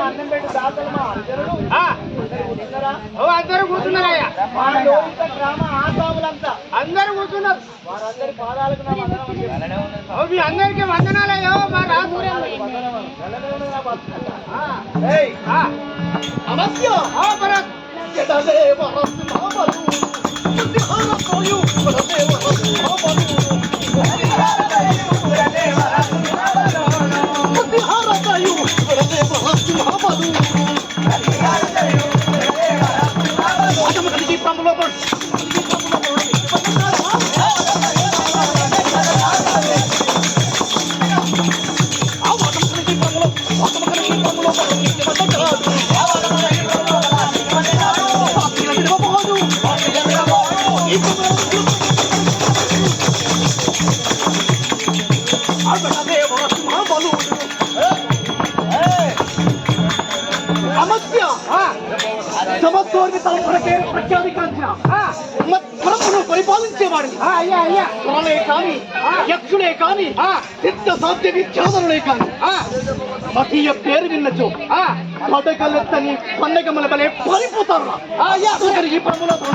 అన్నం పెట్టి దాతలు మా అందరూ కూర్చున్నారయ్యా. గ్రామ ఆసాములంతా అందరూ కూర్చున్నారు. వారందరి పాదాలకు మీ అందరికీ వందనాలయ్యో. మా రాజు అమస్య సమస్తోర్ని తలంపుల పేరు ప్రఖ్యాతికాంచిన మత్ప్రభును పరిపాలించేవాడు. అయ్యా అయ్యా త్వరలే కాని యక్షులే కాని సిద్ధ సాధ్య విద్యాధరులే కాని మతీయ పేరు విన్నచో పడగలెత్తని పండగమల బలే పారిపోతారు. ఈ ప్రభులతో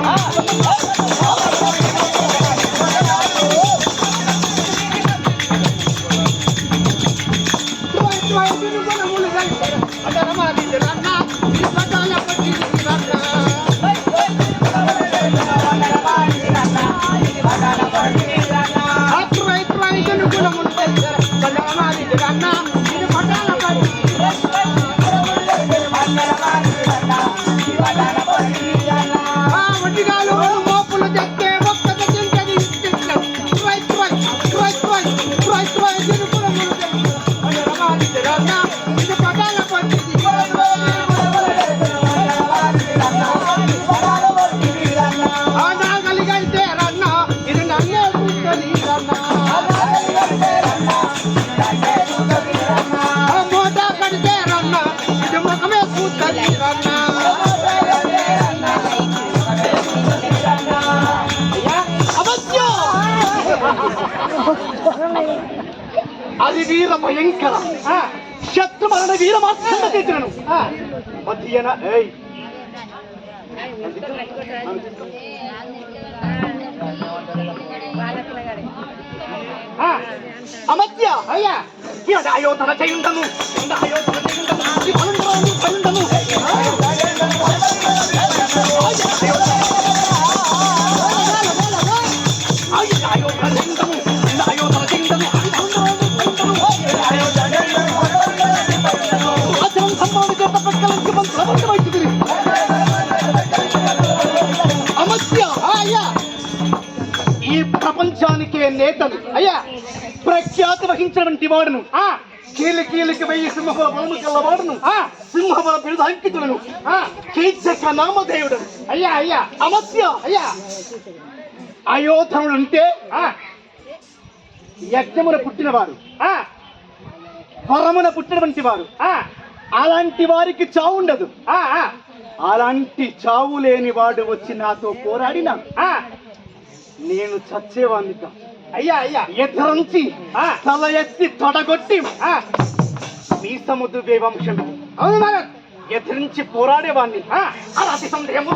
మోపులు చెప్తే ఒక్కటి తింటది. నాగలిగైతే రన్న ఇది నన్నే కూర్చొని మోటా కడితే రన్న ఇది ముఖమే కూర్చొని అది వీర భయంకర శత్రు మరణ వీర మాత్రమే తీర్చను మధ్యన అమధ్య అయ్యా అయోధన చేయుండము ఈ ప్రపంచానికే నేతలు అయ్యా ప్రఖ్యాతి వహించినటువంటి వాడును కీలకి వెయ్యి సింహబల బలము కల్లవాడును సింహబల బిరుద అంకితులను కీచక నామదేవుడు. అయ్యా అయ్యా అమస్య అయ్యా అయోధనుడు అంటే యజ్ఞమున పుట్టినవారు, వరమున పుట్టినటువంటి వారు. అలాంటి వారికి చావు ఉండదు. అలాంటి చావు లేని వాడు వచ్చి నాతో పోరాడినా నేను చచ్చేవాణ్ణి. అయ్యా అయ్యా ఎదురంచి తల ఎత్తి తొడగొట్టి మీ సముద్ర వంశం అవును మన ఎదురించి పోరాడేవాణ్ణి. అలాంటి సందేహము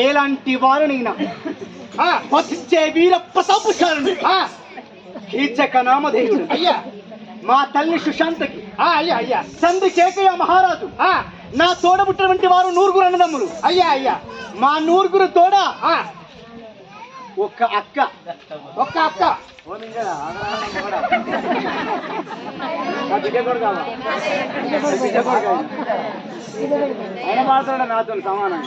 ఎలాంటి వారినైనా వధించే వీర ప్రతాపశాలుడు కీచక నామధేయుడు. అయ్యా మా తల్లి సుశాంతకి అయ్యా అయ్యా తండ్రి కేకయ్య మహారాజు నా తోడబుట్టినటువంటి వారు 9 అన్నదమ్ములు. అయ్యా అయ్యా మా 9 తోడ ఒక్క అక్క ఆయన మాట్లాడ నాతో సమానం.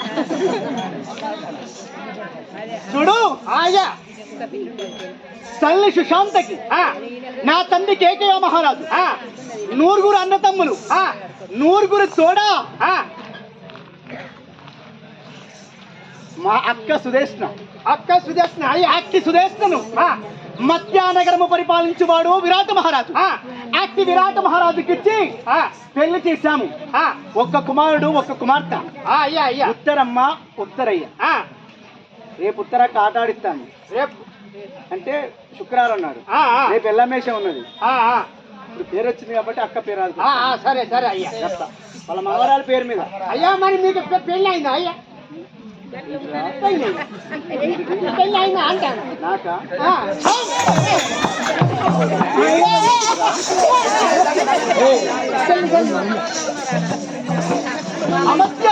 చూడు అయ్యా తల్లి సుశాంతకి నా తండ్రి కేకయ్య మహారాజు 9 అన్నదమ్ములు 9 తోడ మా అక్క సుదేష్ణ. అక్క సుదర్శన యాక్టి సుదేష్ణను మధ్యానగరము పరిపాలించువాడు విరాట మహారాజు. యాక్టి విరాట మహారాజుకి ఇచ్చి పెళ్లి చేశాము. ఒక్క కుమారుడు ఒక్క కుమార్తె. అయ్యా అయ్యా ఉత్తరమ్మ ఉత్తరయ్య. రేపు ఉత్తరక్క ఆట ఆడిస్తాను. రేపు అంటే శుక్రవారం నాడు. రేపు ఎల్లమేషం ఉన్నది. ఇప్పుడు పేరు వచ్చింది కాబట్టి అక్క పేరు రాదు. సరే సరే అయ్యా. వాళ్ళ మనవరాల పేరు మీద. అయ్యా మరి మీకు పెళ్ళి అయిందా అయ్యా? పెళ్ళి అయిందా అంటాను. నాకా? అమత్య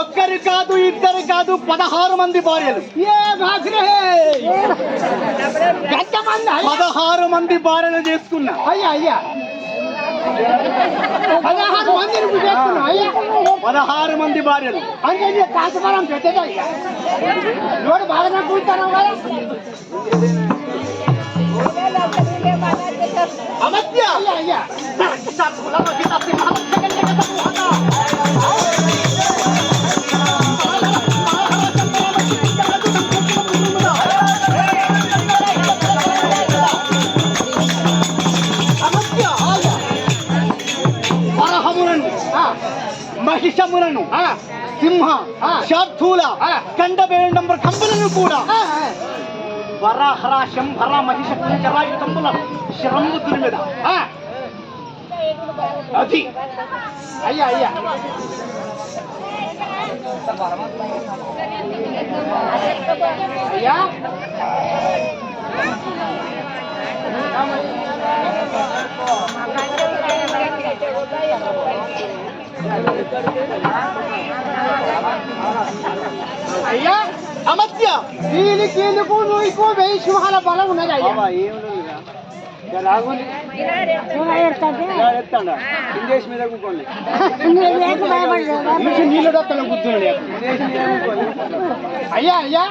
ఒక్కరు కాదు ఇద్దరు కాదు 16 మంది భార్యలు. 16 మంది భార్యలు చేసుకున్నా. అయ్యా అయ్యా 16 మంది చేసుకున్నావు అయ్యా. 16 మంది భార్యలు అంటే కాశీపురం పెద్దది అయ్యా. నోడు బాగా కూర్చున్నావు కదా. అమత్య అయ్యా అయ్యా వరహములను మహిషములను సింహ శార్థూల కండబేండం కంబులను కూడా వరహర శంభర మహిష కంబుల శరంబుతుని మీద అది. అయ్యా అయ్యా అయ్యా అయ్యా అమత్య కీలుకు నువ్వు 1000 సింహాల బలం ఉన్నది అయ్యా. ఇంగ్లీష్ మీద కూకోండి. నీళ్ళు డొక్కలు గుర్తున్నాడు. అయ్యా అయ్యా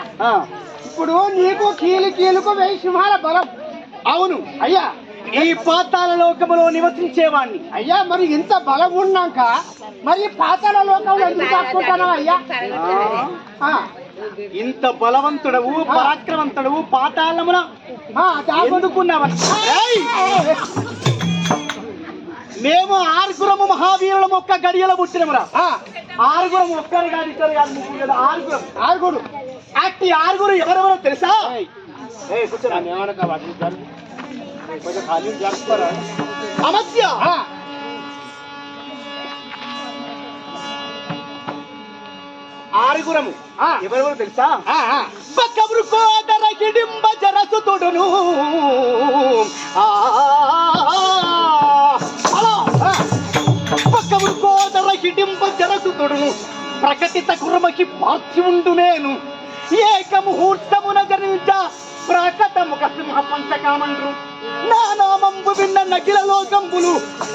ఇప్పుడు నీకు కీలుకు 1000 సింహాల బలం. అవును అయ్యా ఈ పాతాళ లోకములో నివసించేవాణ్ణి. అయ్యా మరి ఇంత బలం ఉన్నాక మరి పాతాళ లోకంలో ఎందుకు దాక్కుంటానా అయ్యా? ఇంత బలవంతుడవు పరాక్రమంతుడవు పాతాళమున ఎందుకున్నావు? మేము 6 మహావీరులము ఒక్క గడియలో పుట్టినమురా. 6 ఒక్కరు కాదు ఇద్దరు కాదు ముగ్గురు కదా 6 అట్టి 6 ఎవరెవరో తెలుసా? కూర్చోరా కొంచెం ఖాళీ జరుపుతారా? అమత్య ఆరుగురము ఎవరెవరు తెలుసా? పక్కబురు కోదర హిడింబ జరసు తొడును పక్కబురు కోదర హిడింబ జరసు తొడును ప్రకటిత కుర్మకి పార్శ్వుండు నేను ఏక ముహూర్తమున జరించ ప్రాకటముఖ సింహ పంచకామండ్రు నా నామంబు విన్న నకిల లోకంబులు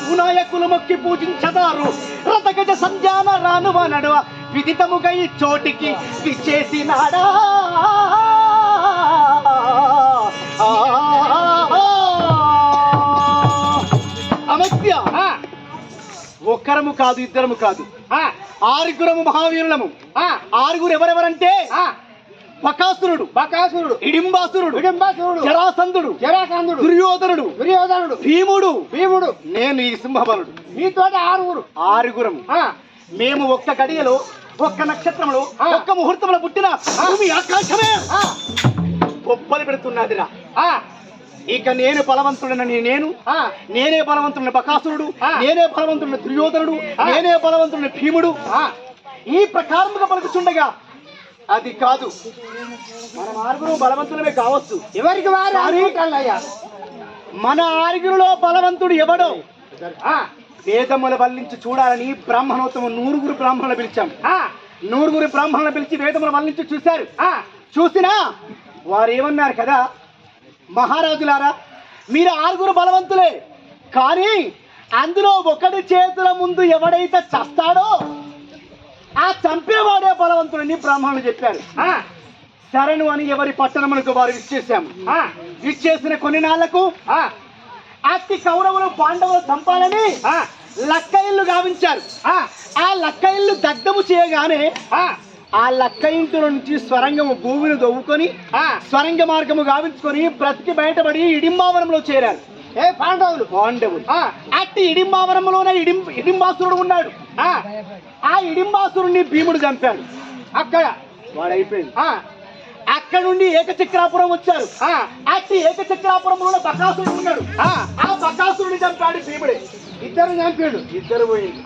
వినాయకులు మొక్కి పూజించదారు రథగజ సంధ్యాన రానువ నడువ విదితముగా ఈ చోటికి విచ్చేసినాడా. అమత్య ఒక్కరము కాదు ఇద్దరము కాదు 6 మహావీరులము. 6 ఎవరెవరంటే బకాసురుడు హిడింబాసురుడు జరాసంధుడు దుర్యోధనుడు భీముడు నేను ఈ సింహబలుడు. మీతో 6 మేము ఒక్క గడియలో ఒక్క నక్షత్రంలో ఒక్క ముహూర్తంలో పుట్టిన భూమి ఆకాశమే గొప్పలు పెడుతున్నదిరా. ఇక నేను బలవంతుడని నేనే బలవంతుడిని బకాసురుడు, నేనే బలవంతుడిని దుర్యోధనుడు, నేనే బలవంతుడిని భీముడు ఈ ప్రకారముగా పలుకుతుండగా అది కాదు. మనం 6 బలవంతులమే కావచ్చు. ఎవరికి వారు మన 6లో బలవంతుడు ఎవడో వేదముల వల్లించి చూడాలని బ్రాహ్మణోత్తమ 100 బ్రాహ్మణులు పిలిచాం. 100 బ్రాహ్మణులు పిలిచి వేదముల వల్లించి చూశారు. చూసినా వారు ఏమన్నారు కదా, మహారాజులారా మీరు 6 బలవంతులే, కానీ అందులో ఒకటి చేతుల ముందు ఎవడైతే చస్తాడో ఆ చంపేవాడే బలవంతుడని బ్రాహ్మణులు చెప్పారు. శరణు అని ఎవరి పట్టణములకు వారు ఇచ్చేసాము. ఇచ్చేసిన కొన్ని నాళ్లకు అట్టి కౌరవులు పాండవులు చంపాలని లక్క ఇల్లు గావించారు. ఆ లక్క ఇల్లు దగ్ధము చేయగానే ఆ లక్క ఇంటి నుంచి స్వరంగము భూమిని దవ్వుకొని స్వరంగ మార్గము గావించుకొని బ్రతికి బయటపడి ఇడింబావనంలో చేరారు. పాండవులు అట్టి ఇడింబావనంలోనే ఇడింబాసురుడు ఉన్నాడు. ఆ ఇడింబాసురుడిని భీముడు చంపాడు. అక్కడ వాడైపోయింది. అక్కడ నుండి ఏకచక్రాపురం వచ్చారు. అట్టి ఏకచక్రాపురంలో బకాసురుడు ఉన్నాడు. ఆ బకాసురుడిని చంపాడు భీముడే. ఇద్దరు చంపాడు. ఇద్దరు పోయింది.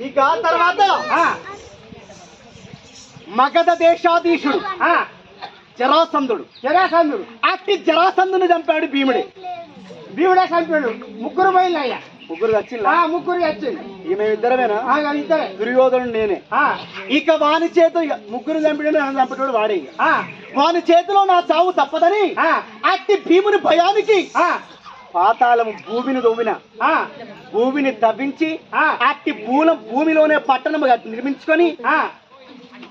ఇక తర్వాత మగధ దేశాధీశుడు జరాసంధుడు అట్టి జరాసంధుని చంపాడు భీముడే. భీముడే చంపాడు. ముగ్గురు పోయిందయ్యా. ముగ్గురు వచ్చింది. ముగ్గురు వచ్చింది. ఇక మేము ఇద్దరమేనా? ఇద్దరే. దుర్యోధనుడు నేనే. ఇక వాని చేత ముగ్గురు చంపాడు. చంపేటోడు వాడే. వాని చేతిలో నా చావు తప్పదని అట్టి భీముని భయానికి పాతాళము భూమిని దొవ్విన భూమిని తవ్వించి అట్టి భూమిలోనే పట్టణం నిర్మించుకొని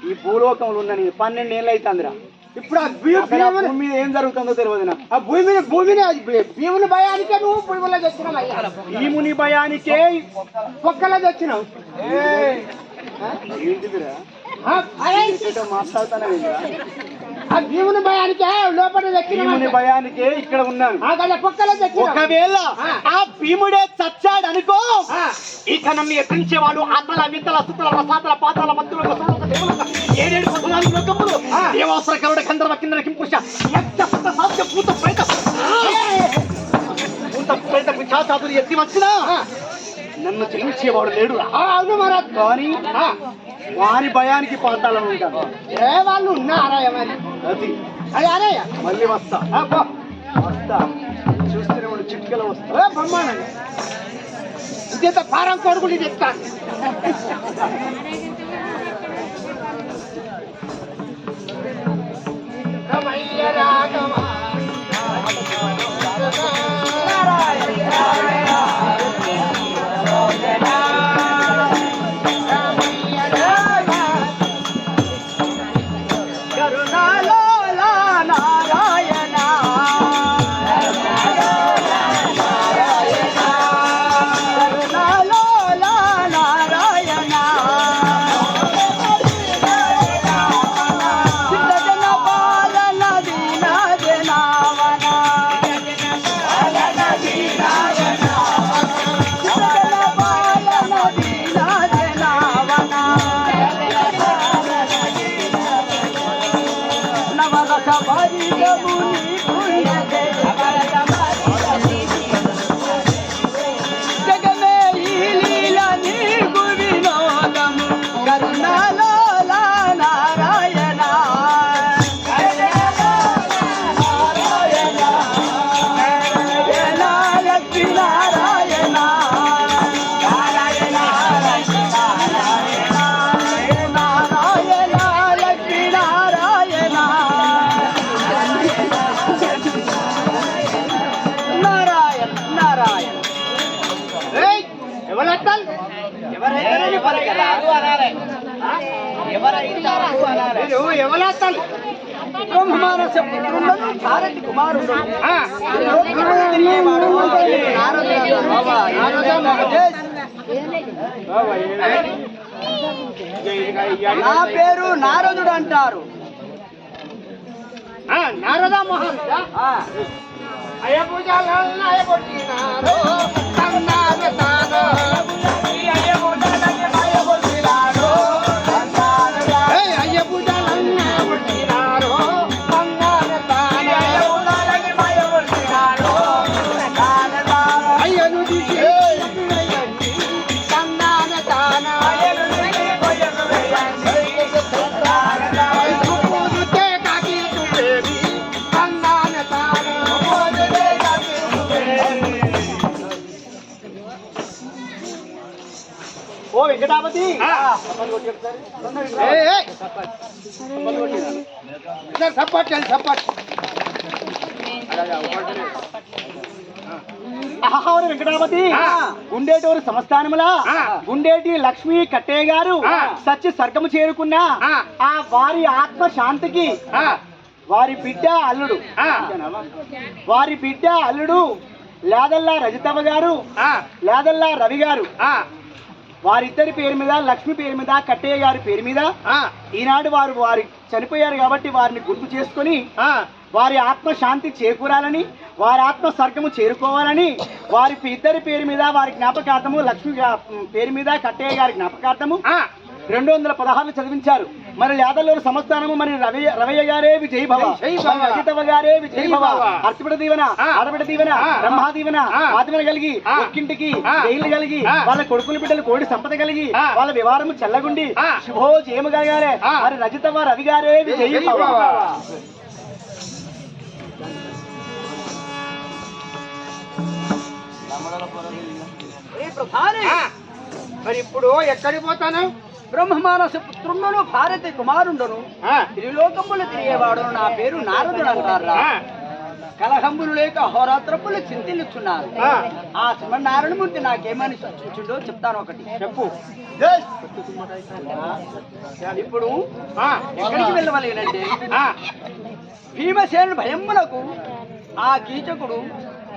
ఈ భూలోకంలో ఉన్న 12 ఏళ్ళు అవుతుందిరా. ఇప్పుడు ఆ భూమి మీద ఏం జరుగుతుందో తెలియదు నాకు. ఆ భూమిని భీముని భయానికే నువ్వు భూమిలో తెచ్చినావు. భీముని భయానికే పొక్కలో తెచ్చినావు. ఏంటిదిరా మాట్లాడుతానే ఆ భీముని భయానికే లోపల భీముని భయానికే ఇక్కడ ఉన్నాను. ఒకవేళ ఆ భీముడే చచ్చాడు అనుకో, ఇక నన్ను ఎత్తించేవాడు అతల వితల సుతల రసాతల పాతాల మధ్యలో ఏడేడు లోకములు దేవాసుర కరుడ గంధర్వ కింద కింపుష పూత ప్రేత పిశాచాదులు ఎత్తి వచ్చినా నన్ను జయించేవాడు లేడు. అవును మరి. కానీ వారి భయానికి పాతాలను ఉంటాను. వాళ్ళు ఉన్నారా? అది మళ్ళీ వస్తా చూస్తూనే వాడు చిట్కలో వస్తా. బ్రహ్మాండంగా ఇంత పారం కొడుకుని చెప్తాను. నా పేరు నారదుడు అంటారు. నారద మహారాజా అయ్య పూజలు వెంకటాపతి వెంకటాపతి గుండేటూరు సంస్థానములా గుండేటి లక్ష్మీ కట్టయ్య గారు సత్య స్వర్గము చేరుకున్నా ఆ వారి ఆత్మ శాంతికి వారి బిడ్డ అల్లుడు లేదల్లా రజితమ్మ గారు లేదల్లా రవి గారు వారిద్దరి పేరు మీద, లక్ష్మి పేరు మీద, కట్టయ్య గారి పేరు మీద ఈనాడు వారు చనిపోయారు కాబట్టి వారిని గుర్తు చేసుకొని వారి ఆత్మ శాంతి చేకూరాలని, వారి ఆత్మ స్వర్గము చేరుకోవాలని వారి ఇద్దరి పేరు మీద వారి జ్ఞాపకార్థము, లక్ష్మి పేరు మీద కట్టయ్య గారి జ్ఞాపకార్థము 216 చదివించారు. మరి యాదల్లూరు సంస్థానము మరి రవయ్య గారే విజయ్ భవ, అజితవ గారే విజయ్ భవ, హర్షపడ దీవెన, ఆడబిడ దీవెన, బ్రహ్మా దీవెన, ఆదివన కలిగి ఒక్కింటికి జైలు కలిగి వాళ్ళ కొడుకుల బిడ్డలు కోడి సంపద కలిగి వాళ్ళ వివాహము చెల్లగుండి శుభో జయము గారే మరి రజితవ రవి గారే విజయ్ భవ. మరి ఇప్పుడు ఎక్కడికి పోతాను? బ్రహ్మమానస పుత్రుండును భారతి కుమారుండును త్రిలోకములు తిరిగేవాడు నా పేరు నారదుడు అంటారా. కలహంబులు లేక అహోరాత్రపులు చింతిల్లుచున్నారు. ఆ శ్రీమన్నారాయణమూర్తి నాకేమని సూచించుండో చెప్తాను, ఒకటి చెప్పు. ఇప్పుడు ఎక్కడికి వెళ్ళవలేనంటే భీమసేనుడు భయమునకు ఆ కీచకుడు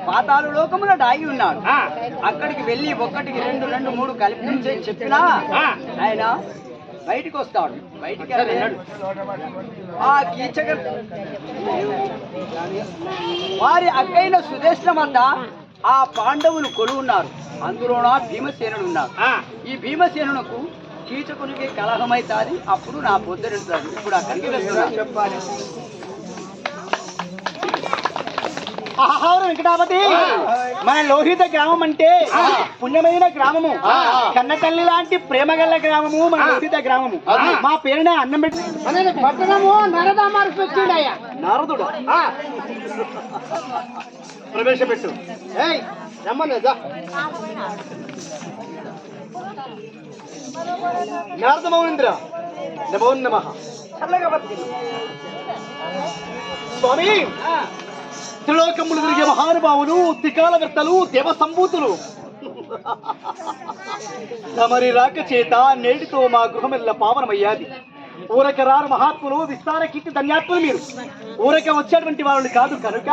పాతాళ లోకములో దాగి ఉన్నాడు. అక్కడికి వెళ్ళి 1, 2, 3 కలిపి చెప్పినా ఆయన బయటికి వస్తాడు. బయటికి వెళ్ళాడు. ఆ కీచక వారి అక్కైన సుదేష్ణ వద్ద ఆ పాండవులు కొలువున్నారు. అందులోన భీమసేనుడు ఉన్నారు. ఈ భీమసేనునకు కీచకునికి కలహమైతాది. అప్పుడు నా పొద్దుంటాడు. ఇప్పుడు అక్కడికి వెళ్తున్నాను. చెప్పాలి. వెంకటాపతి, మన లోహిత గ్రామం అంటే పుణ్యమైన గ్రామము, కన్న తల్లి లాంటి ప్రేమ గల్ల గ్రామము మన లోహిత గ్రామము. మా పేరునే అన్నం పెట్టి పట్టణము నరదామారు పెట్టిండయ్యా. నారదుడు ప్రవేశపెట్టు. నారద మౌనేంద్ర నమో నమః. స్వామి, త్రిలోకములు తిరిగే మహానుభావులు, త్రికాలవేత్తలు, దేవ సంభూతులు తమరి రాక చేత నేటితో మా గృహమెల్ల పావనమయ్యాది. ఊరక రారు మహాత్ములు, విస్తార కీర్తి ధన్యాత్ములు మీరు. ఊరక వచ్చేటువంటి వాళ్ళని కాదు కనుక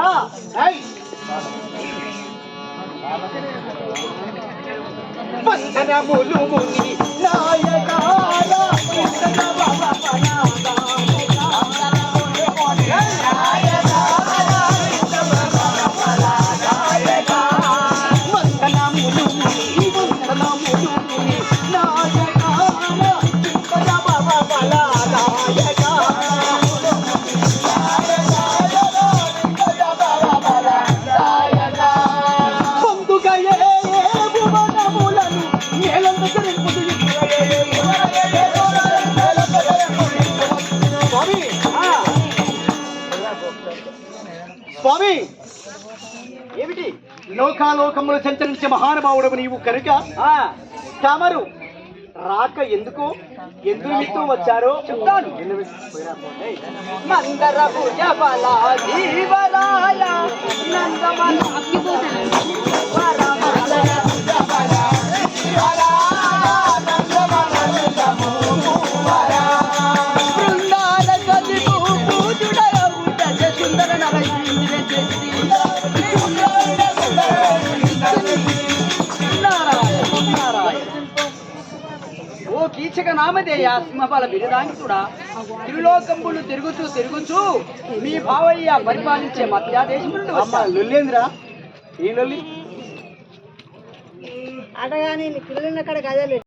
స్వామి, ఏమిటి? లోకాలోకములు సంచరించే మహానుభావుడు నీవు కనుక తమరు రాక ఎందుకు నిమిత్తం వచ్చారో చెప్తాను. మందర భుజ బల జీవరాయ నందమన బృందాల సజిపు పూజుడయవు దశ సుందర నరసింద్ర చేసి ఓ కీచక నామధేయ సింహపాల బిరుదాంకుడా, త్రిలోకంబులు తిరుగుచూ మీ భావయ్య పరిపాలించే మధ్యాదేశం నుండి అమ్మ లొల్లేంద్ర ఈ లొల్లి అడగాని పిల్లలు అక్కడ కదలేదు.